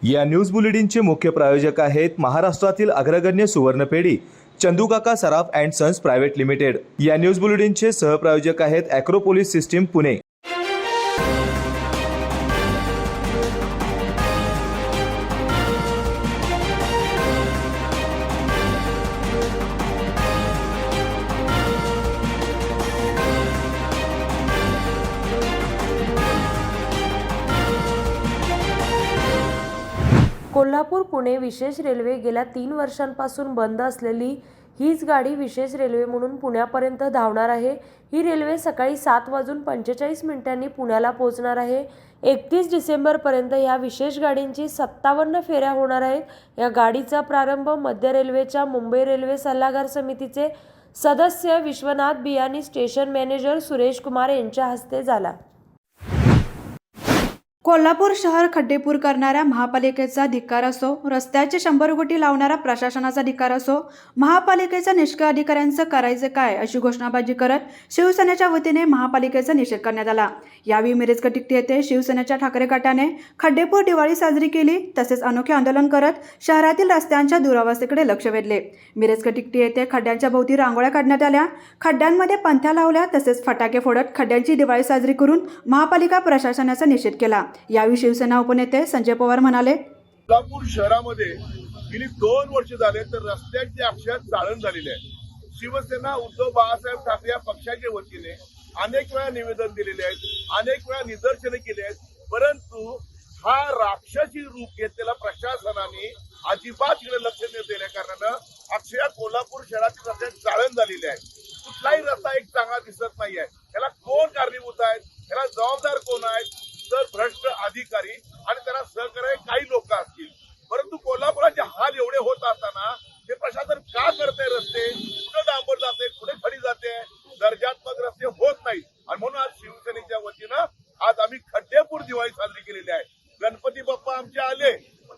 या न्यूज बुलेटिनचे मुख्य प्रायोजक आहेत महाराष्ट्रातील अग्रगण्य सुवर्णपेढी चंदूकाका सराफ अँड सन्स प्रायव्हेट लिमिटेड। या न्यूज बुलेटिनचे सहप्रायोजक आहेत ॲक्रोपोलिस सिस्टीम पुणे। कोल्हापूर पुणे विशेष रेल्वे गेल्या 3 वर्षांपासून बंद असलेली हीच गाडी विशेष रेल्वे म्हणून पुण्यापर्यंत धावणार आहे। ही रेल्वे सकाळी 7:45 पुण्याला पोहोचणार आहे। 31 डिसेंबरपर्यंत या विशेष गाडींची 57 फेऱ्या होणार आहेत। या गाडीचा प्रारंभ मध्य रेल्वेच्या मुंबई रेल्वे सल्लागार समितीचे सदस्य विश्वनाथ बियानी, स्टेशन मॅनेजर सुरेश कुमार यांच्या हस्ते झाला। कोल्हापूर शहर खड्डेपूर करणाऱ्या महापालिकेचा धिक्कार असो, रस्त्याचे 100 कोटी लावणारा प्रशासनाचा धिक्कार असो, महापालिकेच्या निष्क्रिय अधिकाऱ्यांचं करायचे काय अशी घोषणाबाजी करत शिवसेनेच्या वतीने महापालिकेचा निषेध करण्यात आला। यावेळी मिरज-कटिकटी येथे शिवसेनेच्या ठाकरे गटाने खड्डेपूर दिवाळी साजरी केली, तसेच अनोखे आंदोलन करत शहरातील रस्त्यांच्या दुरावस्थेकडे लक्ष वेधले। मिरज-कटिकटी येथे खड्ड्यांच्या भोवती रांगोळ्या काढण्यात आल्या, खड्ड्यांमध्ये पंथ्या लावल्या, तसेच फटाके फोडत खड्ड्यांची दिवाळी साजरी करून महापालिका प्रशासनाचा निषेध केला। यावेळी शिवसेना उपनेते संजय पवार म्हणाले, कोल्हापूर शहरामध्ये गेली 2 वर्ष झाले तर रस्त्यांची अक्षर चाळण झालेली आहे। शिवसेना उद्धव बाळासाहेब ठाकरे या पक्षाच्या वतीने अनेक वेळा निवेदन दिलेले आहेत, अनेक वेळा निदर्शने केली आहेत, परंतु हा राक्षसी रूप घेतलेला प्रशासनाने अजिबात इकडे लक्ष न दिल्या कारणानं अक्षय कोल्हापूर शहरातील रस्त्याची चाळण झालेली आहे। कुठलाही रस्ता एक चांगला दिसत नाही आहे। याला कोण कारणीभूत आहेत, याला जबाबदार कोण आहेत? तर भ्रष्ट अधिकारी आणि त्याला सहकार्य काही लोक असतील। परंतु कोल्हापुराचे हाल एवढे होत असताना हे प्रशासन का करते? रस्ते कुठे डांबर जाते, कुठे खडी जाते, दर्जात्मक रस्ते होत नाही। आणि म्हणून आज शिवसेनेच्या वतीनं आज आम्ही खड्डेपूर दिवाळी साजरी केलेली आहे। गणपती बाप्पा आमचे आले,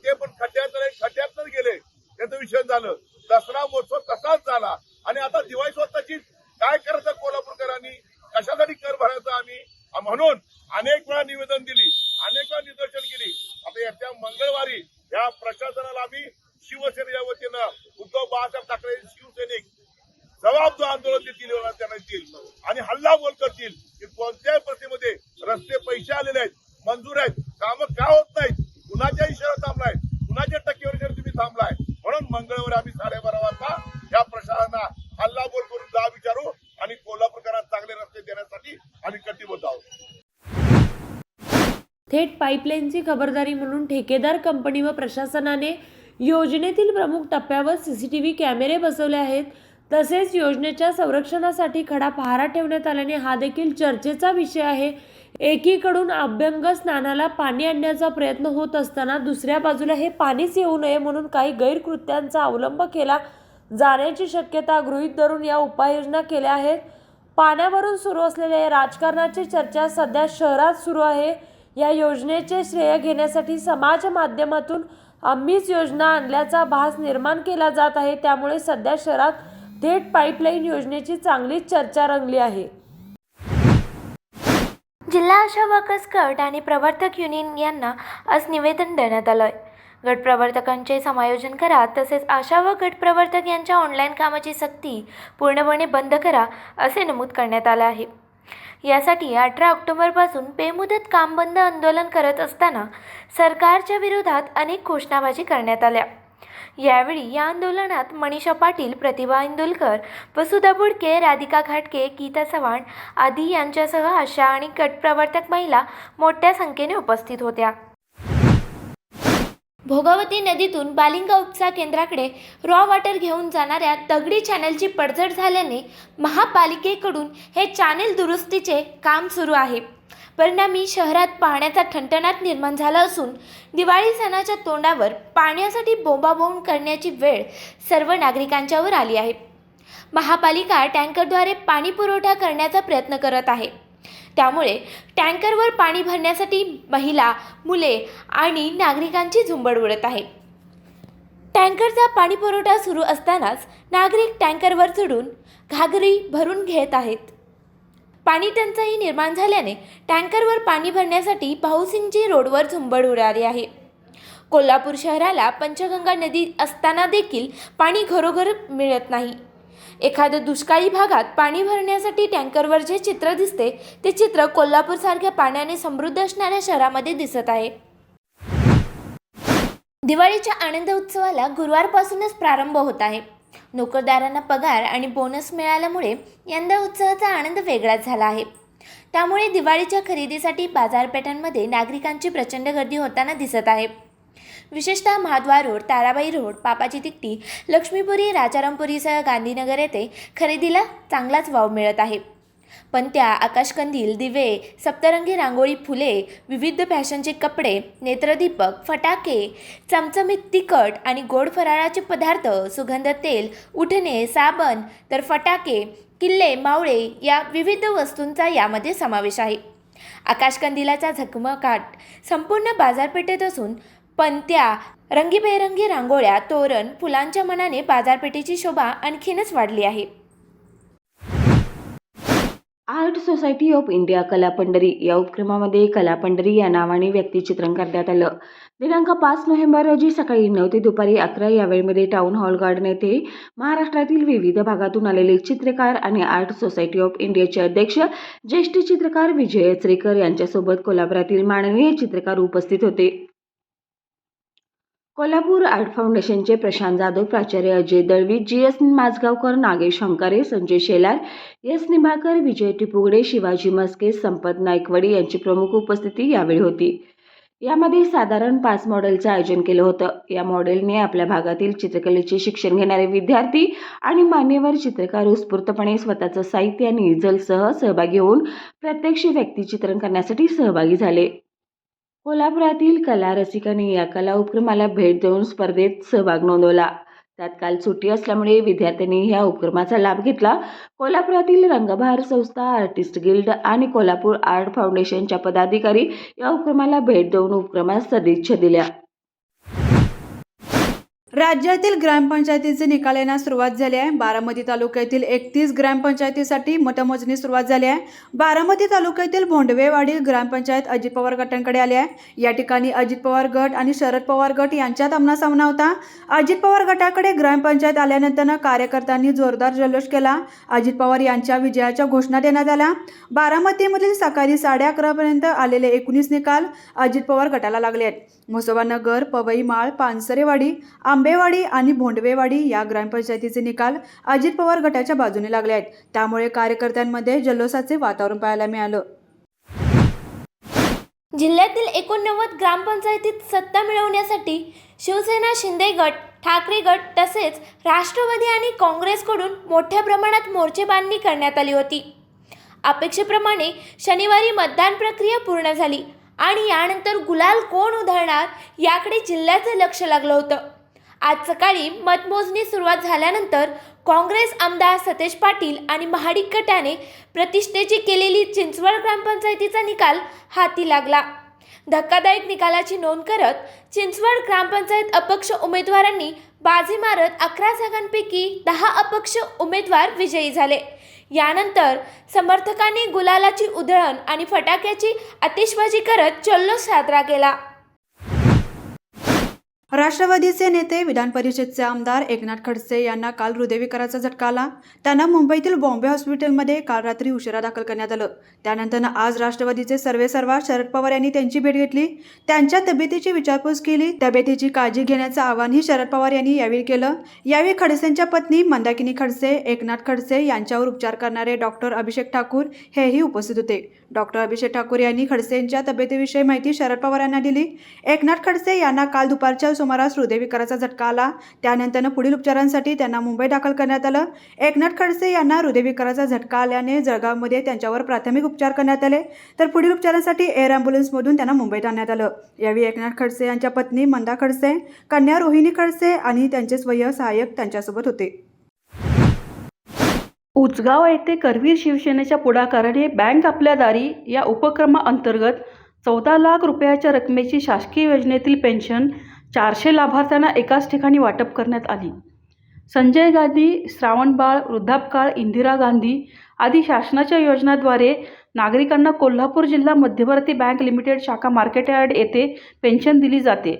ते पण खड्ड्यातच गेले, त्याचा विषय झालं। दसरा महोत्सव तसाच झाला आणि आता दिवाळी स्वतःची काय करायचं कोल्हापूरकरांनी, कशासाठी कर भरायचा आम्ही? म्हणून अनेक वेळा निवेदन दिली, अनेक वेळा निदर्शन केली। आता येत्या मंगळवारी या प्रशासनाला आम्ही शिवसेनेच्या वतीनं उद्धव बाळासाहेब ठाकरे शिवसैनिक जबाबदार आंदोलन देतील आणि हल्लाबोल करतील की कोणत्याही परिस्थितीमध्ये रस्ते पैसे आलेले आहेत, मंजूर आहेत, कामं का होत नाहीत, कुणाच्या इशारा थांबलाय, कुणाच्या टक्केवारीवर तुम्ही थांबलाय। म्हणून मंगळवारी आम्ही 12:30 वाजता या प्रशासनाला हल्लाबोल करून जा विचारू आणि कोल्हापूरकरांना चांगले रस्ते देण्यासाठी आम्ही कटिबद्ध आहोत। थेट पाईपलाईनची खबरदारी म्हणून ठेकेदार कंपनी व प्रशासनाने योजनेतील प्रमुख टप्प्यावर सीसीटीव्ही कॅमेरे बसवले आहेत। तसेच योजनेच्या संरक्षणासाठी खडा पहारा ठेवण्यात आल्याने हा देखील चर्चेचा विषय आहे। एकीकडून अभ्यंग स्नानाला पाणी आणण्याचा प्रयत्न होत असताना दुसऱ्या बाजूला हे पाणीच येऊ नये म्हणून काही गैरकृत्यांचा अवलंब केला जाण्याची शक्यता गृहीत धरून या उपाययोजना केल्या आहेत। पाण्यावरून सुरू असलेल्या राजकारणाची चर्चा सध्या शहरात सुरू आहे। या योजनेचे श्रेय घेण्यासाठी समाज माध्यमातून आम्हीच योजना आणल्याचा भास निर्माण केला जात आहे। त्यामुळे सध्या शहरात थेट पाईपलाईन योजनेची चांगलीच चर्चा रंगली आहे। जिल्हा आशा वर्कर्स गट आणि प्रवर्तक युनियन यांना आज निवेदन देण्यात आलं आहे। गट प्रवर्तकांचे समायोजन करा, तसेच आशा व गट प्रवर्तक यांच्या ऑनलाईन कामाची सक्ती पूर्णपणे बंद करा असे नमूद करण्यात आले आहे। यासाठी 18 ऑक्टोबरपासून बेमुदत काम बंद आंदोलन करत असताना सरकारच्या विरोधात अनेक घोषणाबाजी करण्यात आल्या। यावेळी या आंदोलनात मनीषा पाटील, प्रतिभा इंदुलकर, वसुधा बुडके, राधिका घाटके, गीता चव्हाण आदी यांच्यासह आशा आणि गट प्रवर्तक महिला मोठ्या संख्येने उपस्थित होत्या। भोगावती नदीतून बालिंगा उपसा केंद्राकडे रॉ वॉटर घेऊन जाणाऱ्या दगडी चॅनेलची पडझड झाल्याने महापालिकेकडून हे चॅनेल दुरुस्तीचे काम सुरू आहे। परिणामी शहरात पाण्याचा ठणठणाट निर्माण झाला असून दिवाळी सणाच्या तोंडावर पाण्यासाठी बोंबाबोंब करण्याची वेळ सर्व नागरिकांच्यावर आली आहे। महापालिका टँकरद्वारे पाणी पुरवठा करण्याचा प्रयत्न करत आहे। त्यामुळे टँकरवर पाणी भरण्यासाठी महिला, मुले आणि नागरिकांची झुंबड उडत आहे। टँकरचा पाणी पुरवठा सुरू असतानाच नागरिक टँकरवर चढून घागरी भरून घेत आहेत। पाणी टंचाई निर्माण झाल्याने टँकरवर पाणी भरण्यासाठी भाऊसिंगजी रोडवर झुंबड उडाली आहे। कोल्हापूर शहराला पंचगंगा नदी असताना देखील पाणी घरोघर मिळत नाही. एखाद्या दुष्काळी भागात पाणी भरण्यासाठी टँकरवर जे चित्र दिसते ते चित्र कोल्हापूरसारख्या पाण्याने समृद्ध असणाऱ्या शहरामध्ये दिसत आहे. दिवाळीच्या आनंद उत्सवाला गुरुवारपासूनच प्रारंभ होत आहे. नोकरदारांना पगार आणि बोनस मिळाल्यामुळे यंदा उत्सवाचा आनंद वेगळाच झाला आहे. त्यामुळे दिवाळीच्या खरेदीसाठी बाजारपेठांमध्ये नागरिकांची प्रचंड गर्दी होताना दिसत आहे. विशेषतः महाद्वार रोड, ताराबाई रोड, पापाची तिकटी, लक्ष्मीपुरी, राजारामपुरीसह गांधीनगर येथे खरेदीला चांगलाच वाव मिळत आहे. पण त्या आकाशकंदील, दिवे, सप्तरंगी रांगोळी, फुले, विविध फॅशनचे कपडे, नेत्रदीपक, फटाके, चमचमीत तिखट आणि गोड फराळाचे पदार्थ, सुगंध तेल, उठणे, साबण, तर फटाके, किल्ले, मावळे या विविध वस्तूंचा यामध्ये समावेश आहे. आकाशकंदिलाचा झगमगाट संपूर्ण बाजारपेठेत असून पणत्या, रंगीबेरंगी रांगोळ्या, तोरण, फुलांच्या मनाने बाजारपेठेची शोभा आणखीनच वाढली आहे. आर्ट सोसायटी ऑफ इंडिया कलापंढरी या उपक्रमामध्ये कलापंढरी या नावाने व्यक्तिचित्रण करण्यात आलं. दिनांक 5 नोव्हेंबर रोजी सकाळी 9 ते दुपारी 11 या वेळेमध्ये टाउन हॉल गार्डन येथे महाराष्ट्रातील विविध भागातून आलेले चित्रकार आणि आर्ट सोसायटी ऑफ इंडियाचे अध्यक्ष ज्येष्ठ चित्रकार विजय अचरेकर यांच्यासोबत कोल्हापुरातील माननीय चित्रकार उपस्थित होते. कोल्हापूर आर्ट फाउंडेशनचे प्रशांत जाधव, प्राचार्य अजय दळवी, GS माझगावकर, नागेश हंकारे, संजय शेलार, S निंबाळकर, विजय टिपुगडे, शिवाजी मस्के, संपत नाईकवाडी यांची प्रमुख उपस्थिती यावेळी होती. यामध्ये साधारण 5 मॉडेलचं आयोजन केलं होतं. या मॉडेलने आपल्या भागातील चित्रकलेचे शिक्षण घेणारे विद्यार्थी आणि मान्यवर चित्रकार उत्स्फूर्तपणे स्वतःचं साहित्य आणि इजलसह सहभागी होऊन प्रत्यक्ष व्यक्तिचित्रण करण्यासाठी सहभागी झाले. कोल्हापुरातील कला रसिकांनी या कला उपक्रमाला भेट देऊन स्पर्धेत सहभाग नोंदवला. त्यात काल सुट्टी असल्यामुळे विद्यार्थ्यांनी ह्या उपक्रमाचा लाभ घेतला. कोल्हापुरातील रंगबहार संस्था, आर्टिस्ट गिल्ड आणि कोल्हापूर आर्ट फाउंडेशनच्या पदाधिकारी या उपक्रमाला भेट देऊन उपक्रमास सदिच्छा दिल्या. राज्यातील ग्रामपंचायतीचे निकाल येण्यास सुरुवात झाली आहे. बारामती तालुक्यातील 31 ग्रामपंचायतीसाठी मतमोजणी सुरुवात झाली आहे. बारामती तालुक्यातील भोंडवेवाडी ग्रामपंचायत अजित पवार गटांकडे आली आहे. या ठिकाणी अजित पवार गट आणि शरद पवार गट यांच्यात आमनासामना होता. अजित पवार गटाकडे ग्रामपंचायत आल्यानंतर कार्यकर्त्यांनी जोरदार जल्लोष केला. अजित पवार यांच्या विजयाच्या घोषणा देण्यात आल्या. बारामतीमधील सकाळी 11:30 पर्यंत आलेले 19 निकाल अजित पवार गटाला लागले आहेत. म्हसोबानगर, पवईमाळ, पानसरेवाडी, आंबेवाडी आणि भोंडवेवाडी या ग्रामपंचायतीचे निकाल अजित पवार गटाच्या बाजूने लागले आहेत. त्यामुळे कार्यकर्त्यांमध्ये जल्लोषाचे वातावरण पाहायला मिळालं. जिल्ह्यातील 89 ग्रामपंचायतीत सत्ता मिळवण्यासाठी शिवसेना, शिंदे गट, ठाकरे गट तसेच राष्ट्रवादी आणि काँग्रेसकडून मोठ्या प्रमाणात मोर्चेबांधणी करण्यात आली होती. अपेक्षेप्रमाणे शनिवारी मतदान प्रक्रिया पूर्ण झाली आणि यानंतर गुलाल कोण उधळणार याकडे जिल्ह्याचं लक्ष लागलं होतं. आज सकाळी मतमोजणी सुरुवात झाल्यानंतर काँग्रेस आमदार सतेज पाटील आणि महाडिक गटाने प्रतिष्ठेची केलेली चिंचवड ग्रामपंचायतीचा निकाल हाती लागला. धक्कादायक निकालाची नोंद करत चिंचवड ग्रामपंचायत अपक्ष उमेदवारांनी बाजी मारत 11 जागांपैकी 10 अपक्ष उमेदवार विजयी झाले. यानंतर समर्थकांनी गुलालाची उधळण आणि फटाक्याची आतिषबाजी करत जल्लोष साजरा केला. राष्ट्रवादीचे नेते विधान परिषदचे आमदार एकनाथ खडसे यांना काल हृदयविकाराचा झटका आला. त्यांना मुंबईतील बॉम्बे हॉस्पिटलमध्ये काल रात्री उशिरा दाखल करण्यात आलं. त्यानंतर आज राष्ट्रवादीचे सर्वेसर्वा शरद पवार यांनी त्यांची भेट घेतली. त्यांच्या तब्येतीची विचारपूस केली. तब्येतीची काळजी घेण्याचं आवाहनही शरद पवार यांनी यावेळी केलं. यावेळी खडसेंच्या पत्नी मंदाकिनी खडसे, एकनाथ खडसे यांच्यावर उपचार करणारे डॉक्टर अभिषेक ठाकूर हेही उपस्थित होते. डॉक्टर अभिषेक ठाकूर यांनी खडसेंच्या तब्येतीविषयी माहिती शरद पवार यांना दिली. एकनाथ खडसे यांना काल दुपारच्या सुमारास हृदयविकाराचा झटका आला. त्यानंतर पुढील उपचारांसाठी त्यांना मुंबई दाखल करण्यात आलं. एकनाथ खडसे यांना हृदयविकाराचा झटका आल्याने जळगावमध्ये त्यांच्यावर प्राथमिक उपचार करण्यात आले, तर पुढील उपचारांसाठी एअर ॲम्ब्युलन्समधून त्यांना मुंबईत आणण्यात आलं. यावेळी एकनाथ खडसे यांच्या पत्नी मंदा खडसे, कन्या रोहिणी खडसे आणि त्यांचे स्वयं सहाय्यक त्यांच्यासोबत होते. उचगाव येथे करवीर शिवसेनेच्या पुढाकाराने बँक आपल्या दारी या उपक्रमाअंतर्गत 14 लाख रुपयाच्या रकमेची शासकीय योजनेतील पेन्शन 400 लाभार्थ्यांना एकाच ठिकाणी वाटप करण्यात आली. संजय गांधी, श्रावणबाळ, वृद्धापकाळ, इंदिरा गांधी आदी शासनाच्या योजनांद्वारे नागरिकांना कोल्हापूर जिल्हा मध्यवर्ती बँक लिमिटेड शाखा मार्केट यार्ड येथे पेन्शन दिली जाते.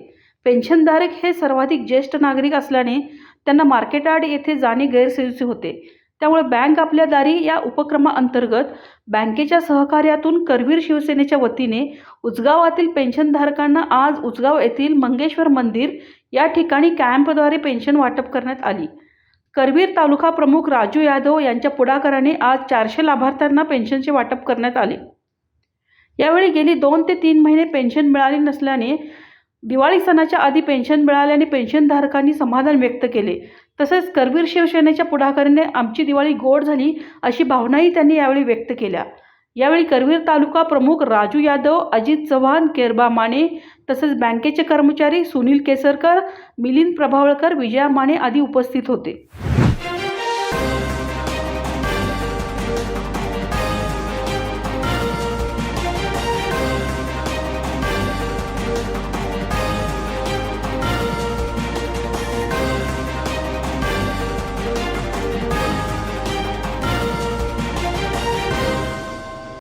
पेन्शनधारक हे सर्वाधिक ज्येष्ठ नागरिक असल्याने त्यांना मार्केटयार्ड येथे जाणे गैरसोयीचे होते. त्यामुळे बँक आपल्या दारी या उपक्रमाअंतर्गत बँकेच्या सहकार्यातून करवीर शिवसेनेच्या वतीने उचगावातील पेन्शनधारकांना आज उचगाव येथील मंगेश्वर मंदिर या ठिकाणी कॅम्पद्वारे पेन्शन वाटप करण्यात आली. करवीर तालुका प्रमुख राजू यादव यांच्या पुढाकाराने आज 400 लाभार्थ्यांना पेन्शनचे वाटप करण्यात आले. यावेळी गेली 2 ते 3 महिने पेन्शन मिळाली नसल्याने दिवाळी सणाच्या आधी पेन्शन मिळाल्याने पेन्शनधारकांनी समाधान व्यक्त केले. तसेच करवीर शिवसेनेच्या पुढाकाराने आमची दिवाळी गोड झाली अशी भावनाही त्यांनी यावेळी व्यक्त केल्या. यावेळी करवीर तालुका प्रमुख राजू यादव, अजित चव्हाण, केरबा माने तसेच बँकेचे कर्मचारी सुनील केसरकर, मिलिंद प्रभावळकर, विजया माने आदी उपस्थित होते.